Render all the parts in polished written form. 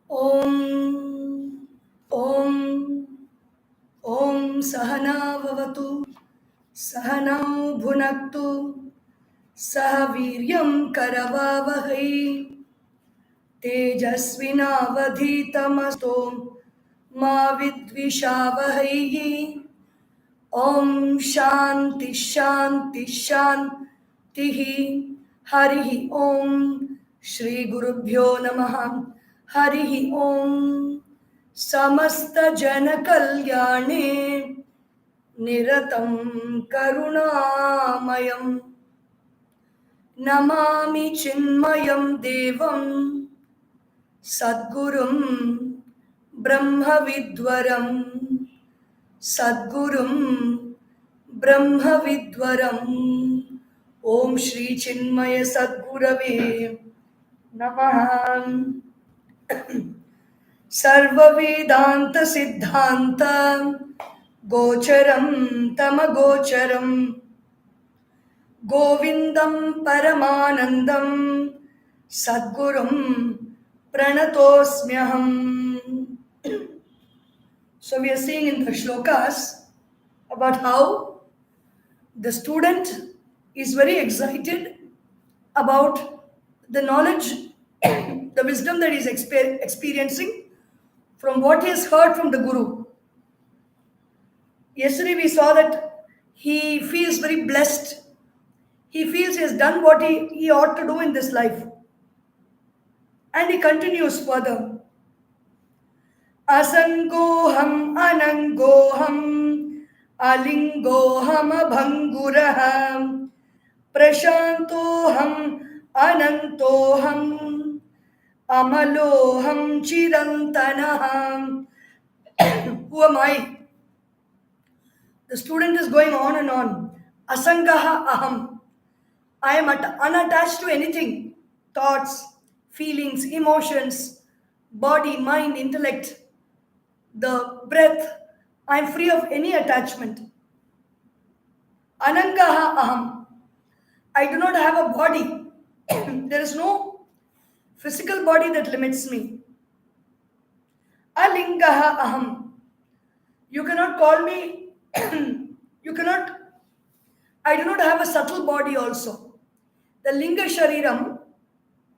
Om Om Om Sahana Vavatu Sahanau Bhunaktu Sahaviryam Karavavahai Tejasvinavadhitamasto Ma Vidvishavahai. Om Shanti Shanti Shanti Harihi Om Shri Gurubhyo Namaha Harihi Om Samasta Jana Kalyane Niratam Karunamayam Namami Chinmayam Devam Sadgurum Brahma Vidwaram Sadgurum Brahma Vidwaram. Om Shri Chinmaya Sadgurave Namaha. Sarva Vedanta Siddhanta Gocharam Tamagocharam Govindam Paramanandam Sadgurum Pranatosmyaham. So we are seeing in the shlokas about how the student is very excited about the knowledge, the wisdom that he is experiencing from what he has heard from the Guru. Yesterday we saw that he feels very blessed. He feels he has done what he ought to do in this life. And he continues further. Asangoham anangoham alingoham abhanguraham prashantoham anantoham amaloham chirantanaham. Who am I? The student is going on and on. Asangaha aham. I am unattached to anything. Thoughts, feelings, emotions, body, mind, intellect, the breath. I am free of any attachment. Anangaha aham. I do not have a body. There is no physical body that limits me. Alingaha aham. You cannot call me, you cannot, I do not have a subtle body also. The linga shariram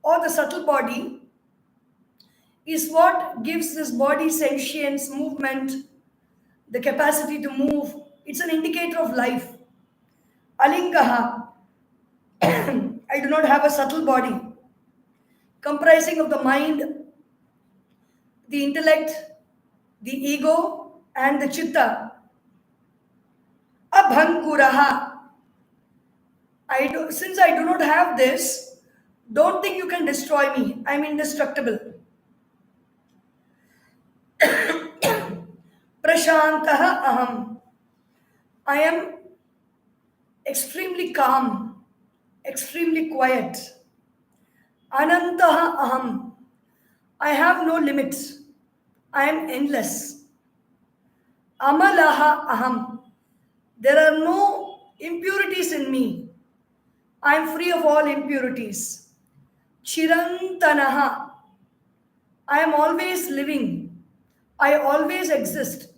or the subtle body is what gives this body sentience, movement, the capacity to move. It's an indicator of life. Alingaha. I do not have a subtle body comprising of the mind, the intellect, the ego, and the chitta. Abhanguraha. Since I do not have this, don't think you can destroy me. I'm indestructible. Prashantaha aham. I am extremely calm, extremely quiet. Anantaha aham. I have no limits. I am endless. Amalaha aham. There are no impurities in me. I am free of all impurities. Chirantanaha. I am always living. I always exist.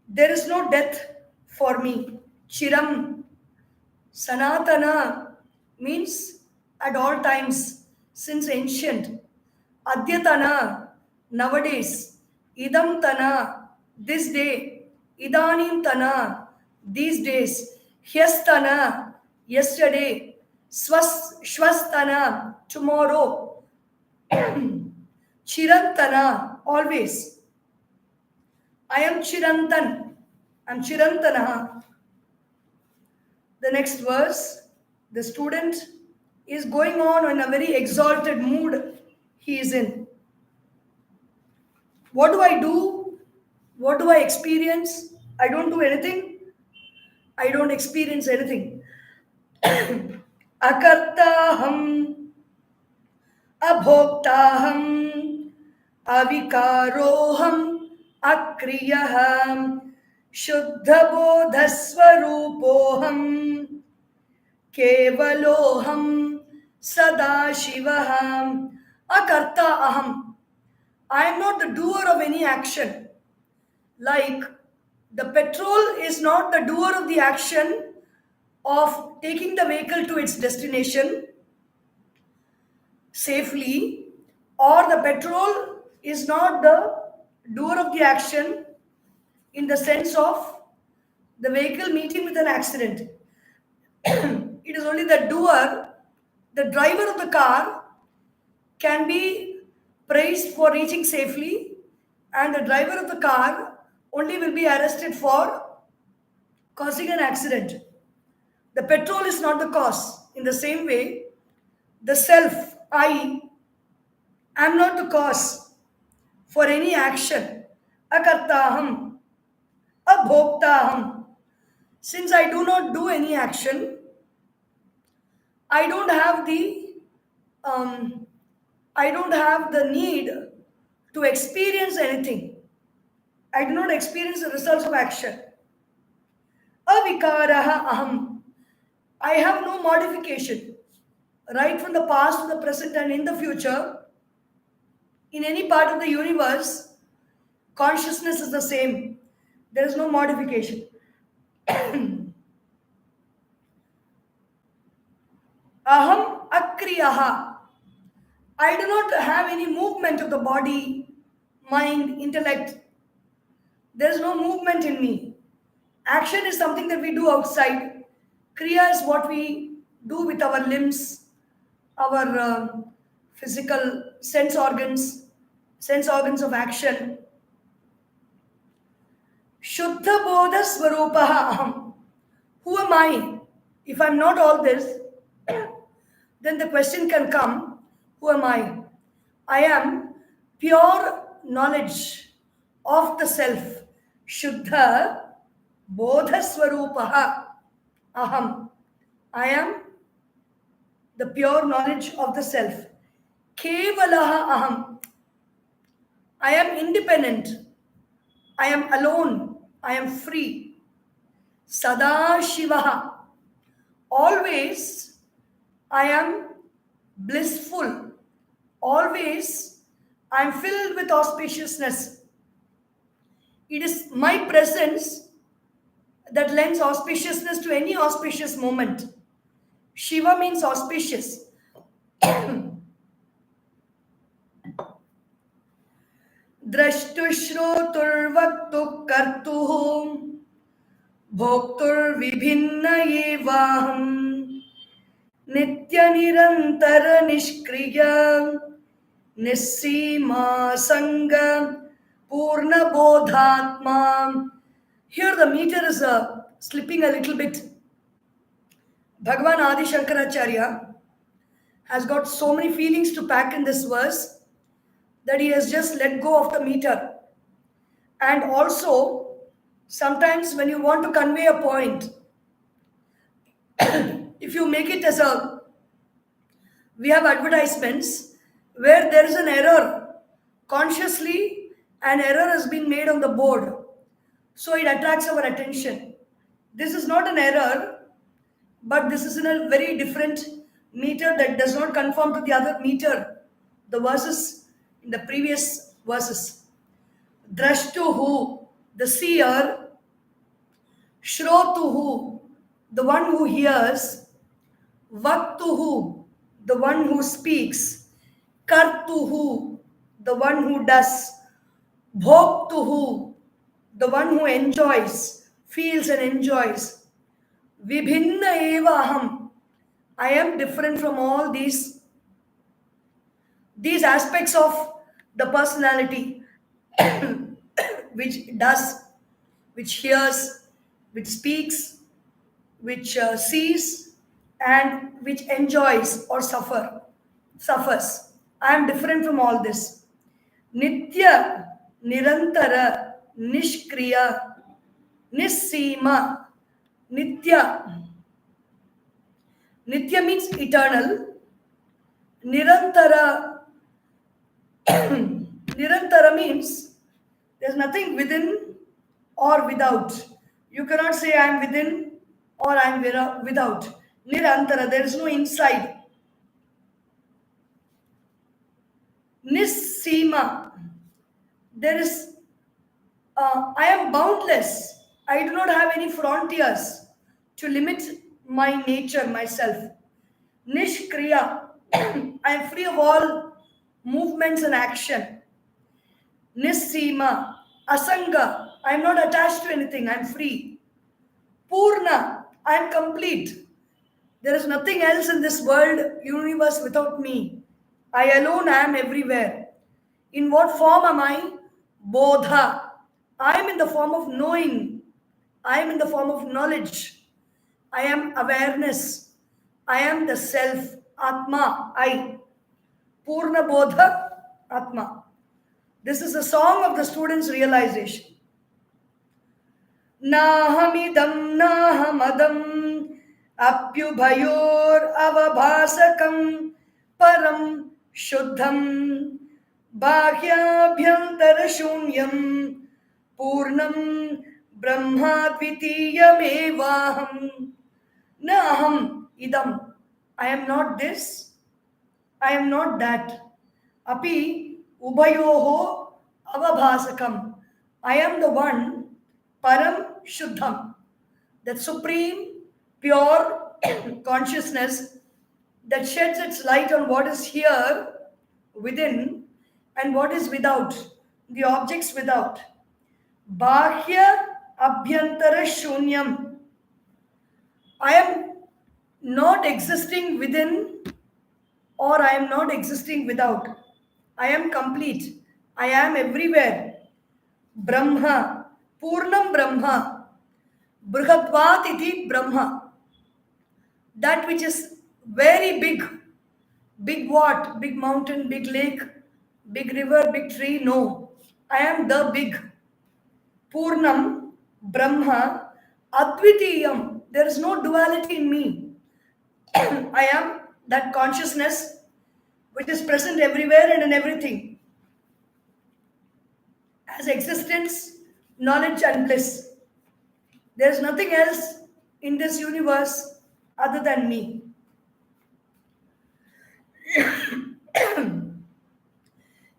There is no death for me. Chiram. Sanatana means at all times, since ancient. Adyatana, nowadays. Idam tana, this day. Idanim tana, these days. Hyastana, yesterday. Shvastana, tomorrow. Chirantana, always. I am Chirantan. I am Chirantana. The next verse, the student is going on in a very exalted mood he is in. What do I do? What do I experience? I don't do anything. I don't experience anything. Akartaham, abhoktaham, avikaroham, akriyaham, shuddhabodhaswarupoham, kevaloham, sadashivaham, akarta aham. I am not the doer of any action. Like the petrol is not the doer of the action of taking the vehicle to its destination safely, or the petrol is not the doer of the action in the sense of the vehicle meeting with an accident. It is only the doer, the driver of the car can be praised for reaching safely, and the driver of the car only will be arrested for causing an accident. The petrol is not the cause. In the same way, the self, I, am not the cause for any action. Akartaham, abhoktaham. Since I do not do any action, I don't have the um, I don't have the need to experience anything. I do not experience the results of action. Avikaraha aham. I have no modification. Right from the past to the present and in the future, in any part of the universe, consciousness is the same. There is no modification. Aham akriyaha. I do not have any movement of the body, mind, intellect. There is no movement in me. Action is something that we do outside. Kriya is what we do with our limbs, our physical sense organs of action. Shuddha bodha swarupaha aham. Who am I? If I'm not all this, then the question can come, who am I? I am pure knowledge of the self. Shuddha bodha swarupaha aham. I am the pure knowledge of the self. Kevalaha aham. I am independent. I am alone. I am free. Sada Shivaha. Always I am blissful. Always I am filled with auspiciousness. It is my presence that lends auspiciousness to any auspicious moment. Shiva means auspicious. Drashtushroturvaktu kartuh bhoktur vibhinna evaham nitya nirantara nishkriya nissima sangha purna bodhatma. Here the meter is slipping a little bit. Bhagavan Adisankaracharya has got so many feelings to pack in this verse that he has just let go of the meter. And also, sometimes when you want to convey a point, if you make it as we have advertisements where there is an error, consciously an error has been made on the board, so it attracts our attention. This is not an error, but this is in a very different meter that does not conform to the other meter, the verses in the previous verses. Drashtuhu, the seer. Shrotuhu, the one who hears. Vaktuhu, the one who speaks. Kartuhu, the one who does. Bhoktuhu, the one who enjoys, feels and enjoys. Vibhinna eva aham. I am different from all these aspects of the personality, which does, which hears, which speaks, which sees, and which enjoys or suffers. I am different from all this. Nitya, nirantara, nishkriya, nissima, nitya. Nitya means eternal. Nirantara, nirantara means there's nothing within or without. You cannot say I am within or I am without. Nirantara, there is no inside. Nissima, There is, I am boundless. I do not have any frontiers to limit my nature, myself. Nishkriya, I am free of all movements and action. Nissima, Asanga, I am not attached to anything, I am free. Purna, I am complete. There is nothing else in this world, universe without me. I alone am everywhere. In what form am I? Bodha. I am in the form of knowing. I am in the form of knowledge. I am awareness. I am the self. Atma. I. Purna Bodha. Atma. This is a song of the student's realization. Nahamidam nahamadam apyubhayor avabhasakam param shuddham bahyabhyantara shunyam purnam brahmadvitiyamevaham naham idam. I am not this, I am not that. Api ubhayoho avabhasakam. I am the one, param shuddham, that supreme, pure consciousness that sheds its light on what is here within and what is without, the objects without. Bahya abhyantara shunyam. I am not existing within or I am not existing without. I am complete. I am everywhere. Brahma. Purnam Brahma. Brihatvat iti Brahma. That which is very big. Big what? Big mountain, big lake, big river, big tree? No. I am the big. Purnam Brahma. Advitiyam. There is no duality in me. I am that consciousness which is present everywhere and in everything. As existence, knowledge and bliss. There is nothing else in this universe other than me.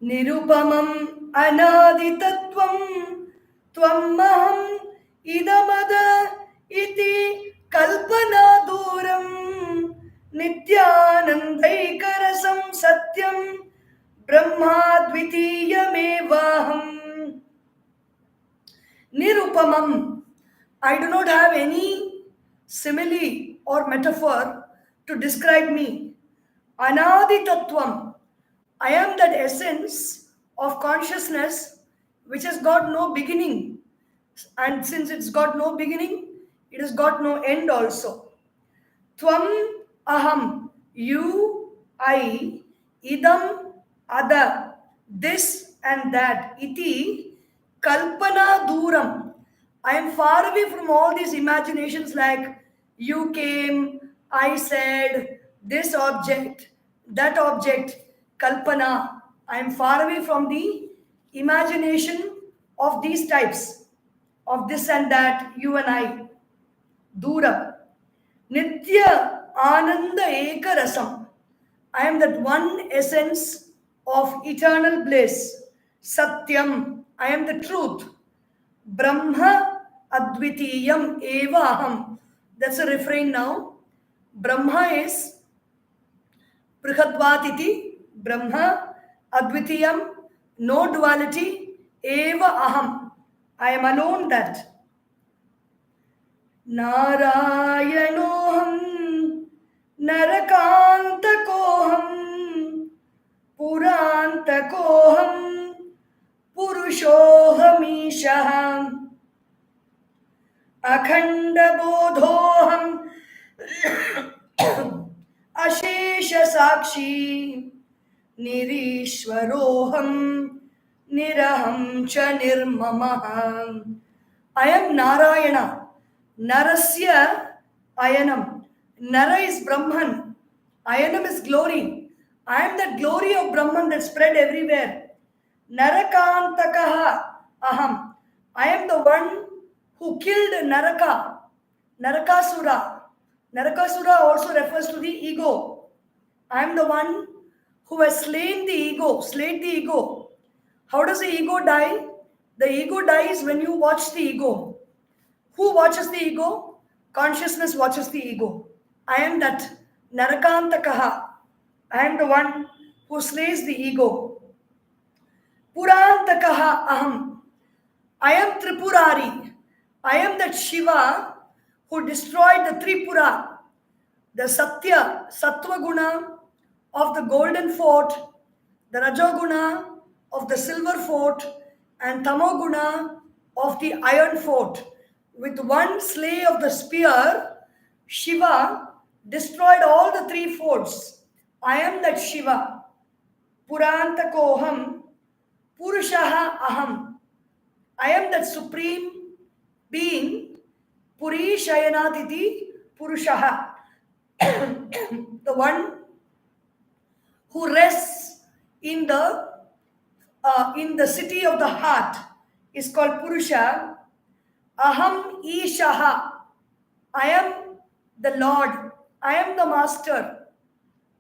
Nirupamam anaditattvam tvam maham idamada iti kalpana duram nityanandaikarasam satyam brahmadvitiyamevaham. Nirupamam. I do not have any simile or metaphor to describe me. Anadi Tattvam. I am that essence of consciousness which has got no beginning. And since it's got no beginning, it has got no end also. Tvam aham. You, I, idam, ada, this and that. Iti, kalpana duram. I am far away from all these imaginations like you came, I said, this object, that object, kalpana. I am far away from the imagination of these types, of this and that, you and I. Dura. Nitya ananda eka rasam. I am that one essence of eternal bliss. Satyam. I am the truth. Brahma Advitiyam eva aham. That's a refrain now. Brahma is Prihatvatiti. Brahma Advitiyam. No duality. Eva aham. I am alone that. Narayanoham Narakantakoham Purantakoham Purushohamishaham Akhanda Bodhoham Ashesha Sakshi Nirishwaroham Niraham Cha Nirmamaham. I am Narayana. Narasya Ayanam. Nara is Brahman. Ayanam is glory. I am the glory of Brahman that spread everywhere. Narakantakaha aham. I am the one who killed Naraka. Narakasura. Narakasura also refers to the ego. I am the one who has slain the ego, slayed the ego. How does the ego die? The ego dies when you watch the ego. Who watches the ego? Consciousness watches the ego. I am that Narakantakaha. I am the one who slays the ego. Purantakaha aham. I am Tripurari. I am that Shiva who destroyed the Tripura, the Satya, Sattva Guna of the golden fort, the Rajoguna of the silver fort, and Tamoguna of the iron fort. With one slay of the spear, Shiva destroyed all the three forts. I am that Shiva. Purantakoham, Purushaha aham. I am that supreme being, Puri Shayanatiti Purushaha, the one who rests in the city of the heart is called Purusha. Aham Ishaha. I am the Lord. I am the master.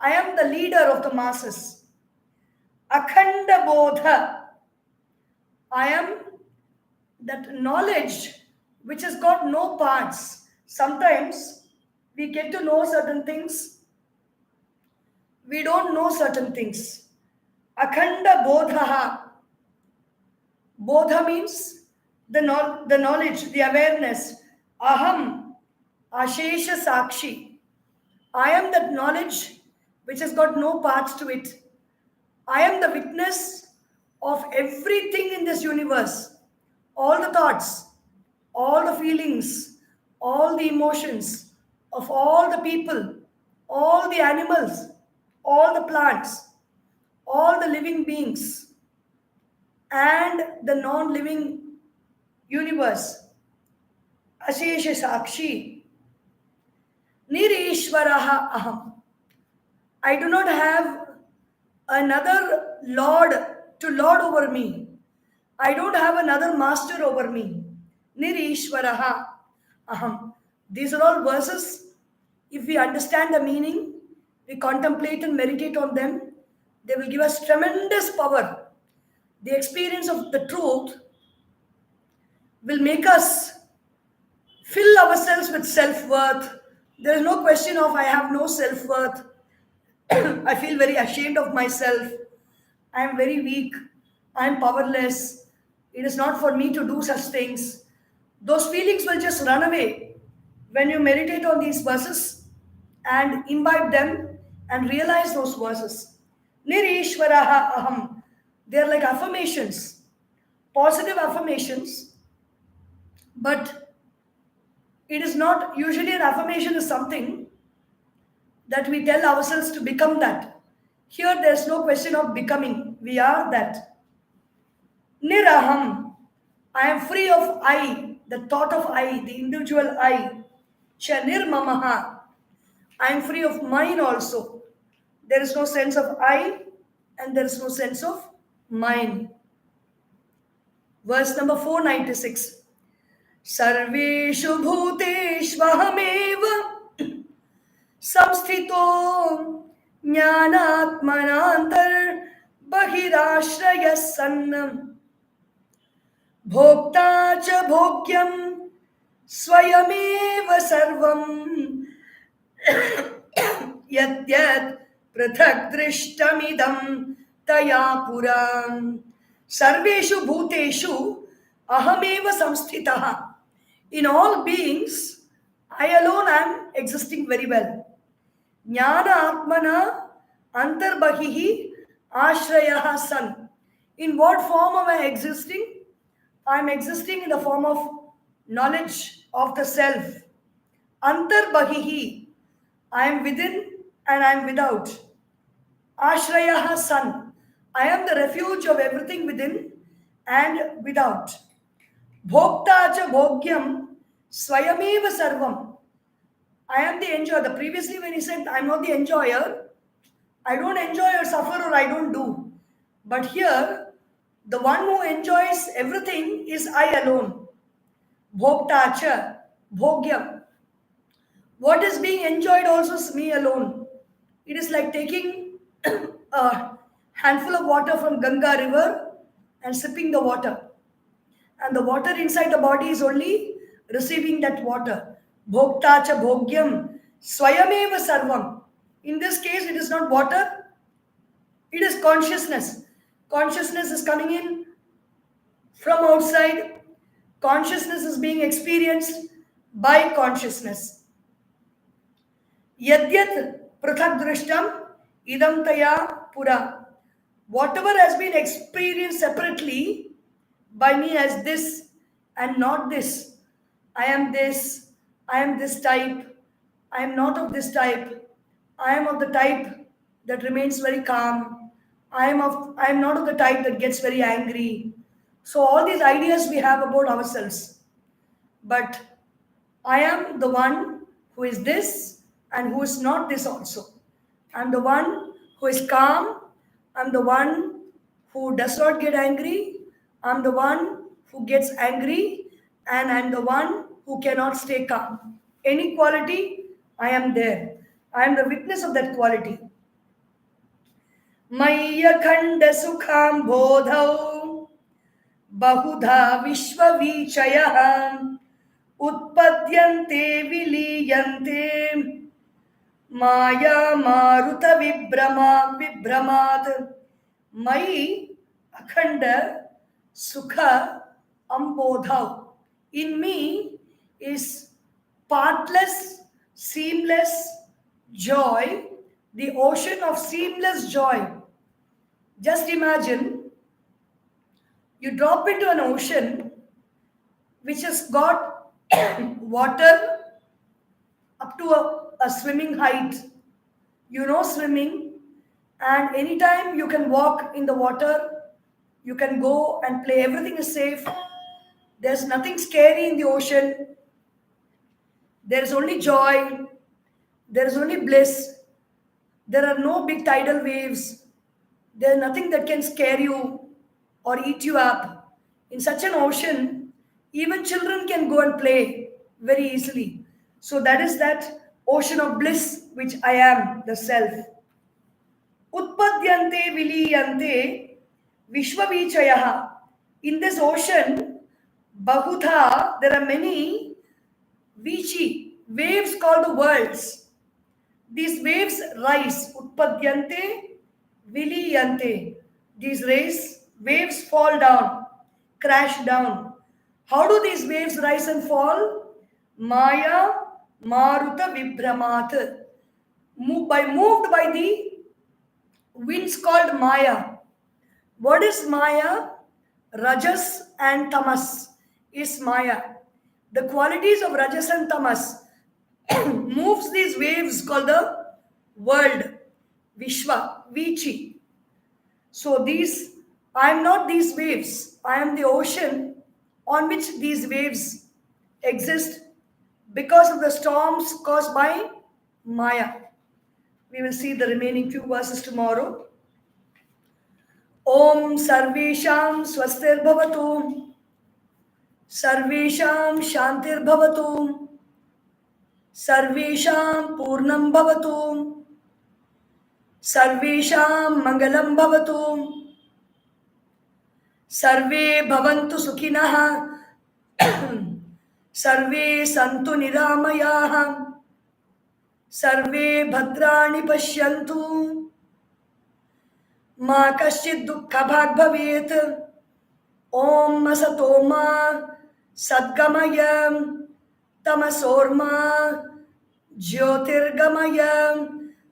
I am the leader of the masses. Akhanda Bodha. I am that knowledge which has got no parts. Sometimes we get to know certain things, we don't know certain things. Akhanda Bodhaha. Bodha means the knowledge, the awareness. Aham Ashesha Sakshi. I am that knowledge which has got no parts to it. I am the witness of everything in this universe. All the thoughts, all the feelings, all the emotions of all the people, all the animals, all the plants, all the living beings, and the non-living universe. Ashesha Sakshi. Nirishvaraha aham. I do not have another Lord to lord over me. I don't have another master over me. Nirishvaraha aham. These are all verses. If we understand the meaning, we contemplate and meditate on them, they will give us tremendous power. The experience of the truth will make us fill ourselves with self-worth. There is no question of I have no self-worth. I feel very ashamed of myself. I am very weak. I am powerless. It is not for me to do such things. Those feelings will just run away when you meditate on these verses and imbibe them and realize those verses. Nirishvaraha aham. They are like affirmations, positive affirmations, but it is not, usually an affirmation is something that we tell ourselves to become that. Here there's no question of becoming. We are that. Niraham. I am free of I, the thought of I, the individual I. Cha nirmamaha. I am free of mine also. There is no sense of I and there is no sense of mine. Verse number 496. Sarveshu bhuteshvahameva samsthito jnanatmanantar bahirashraya sannam bhokta cha bhogyam swayameva sarvam yat yat prathak drishtamidam taya puram. Sarveshu bhuteshu ahameva samsthitaha. In all beings, I alone am existing very well. Jnana atmana antarbahihi ashrayaha san. In what form am I existing? I am existing in the form of knowledge of the self. Antarbahihi. I am within and I am without. Ashrayaha san. I am the refuge of everything within and without. Bhokta cha bhogyam swayameva sarvam. I am the enjoyer. The previously when he said I am not the enjoyer, I don't enjoy or suffer or I don't do. But here, the one who enjoys everything is I alone. Bhokta cha bhogyam. What is being enjoyed also is me alone. It is like taking a handful of water from Ganga river and sipping the water. And the water inside the body is only receiving that water. Bhokta cha bhogyam swayameva sarvam. In this case, it is not water, it is consciousness. Consciousness is coming in from outside. Consciousness is being experienced by consciousness. Yadyat prathak drishtam idam taya pura. Whatever has been experienced separately by me as this and not this. I am this, I am this type, I am not of this type, I am of the type that remains very calm, I am not of the type that gets very angry. So all these ideas we have about ourselves. But I am the one who is this and who is not this also. I'm the one who is calm. I'm the one who does not get angry. I'm the one who gets angry. And I'm the one who cannot stay calm. Any quality, I am there. I am the witness of that quality. Maya sukham bodhau bahudha vishvavichayah उत्पद्यन्ते विलीयन्ते माया मारुत विभ्रमात् मयि अखंड sukha ambodhav. In me is partless, seamless joy, the ocean of seamless joy. Just imagine you drop into an ocean which has got water up to a swimming height. You know swimming, and anytime you can walk in the water, you can go and play. Everything is safe. There's nothing scary in the ocean. There is only joy. There is only bliss. There are no big tidal waves. There's nothing that can scare you or eat you up. In such an ocean, even children can go and play very easily. So that is that ocean of bliss which I am, the self. Utpadyante viliyante vishvavichayaha. In this ocean, bahudha, there are many vichi, waves called the worlds. These waves rise. Utpadyante viliyante. These waves fall down, crash down. How do these waves rise and fall? Maya maruta vibhramat. Moved by the winds called Maya. What is Maya? Rajas and Tamas is Maya. The qualities of Rajas and Tamas moves these waves called the world, Vishwa, Vichi. So I am not these waves. I am the ocean on which these waves exist because of the storms caused by Maya. We will see the remaining few verses tomorrow. Om Sarvesham Swastir Bhavatu Sarvesham Shantir Bhavatu Sarvesham Purnam Bhavatu Sarvesham Mangalam Bhavatu Sarve Bhavantu Sukhinah Sarve Santu Niramayah Sarve Bhadrani Pashyantu Ma Kaschid Dukkha Bhag Bhavet Om Asatoma Sadgamaya Tamasorma Jyotirgamaya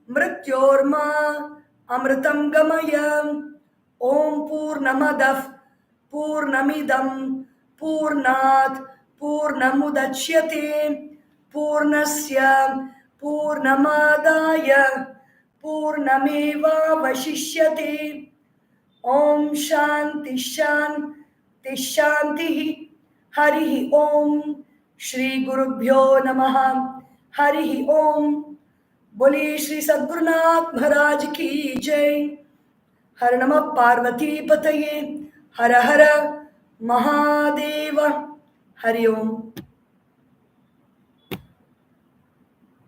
Mrityorma Amritam Gamaya Om Purnamadav Purnamidam Purnat Purnamudachyate Purnasya Purnamadaya Purnameva Vashishyate Om Shanti Shanti Shanti Harihi Om Shri Gurubhyo Namaha Harihi Om Bole Shri Sadgurunath Maharaj Ki Jai Har Namah Parvati Pataye Hara Hara Mahadeva Hari Om.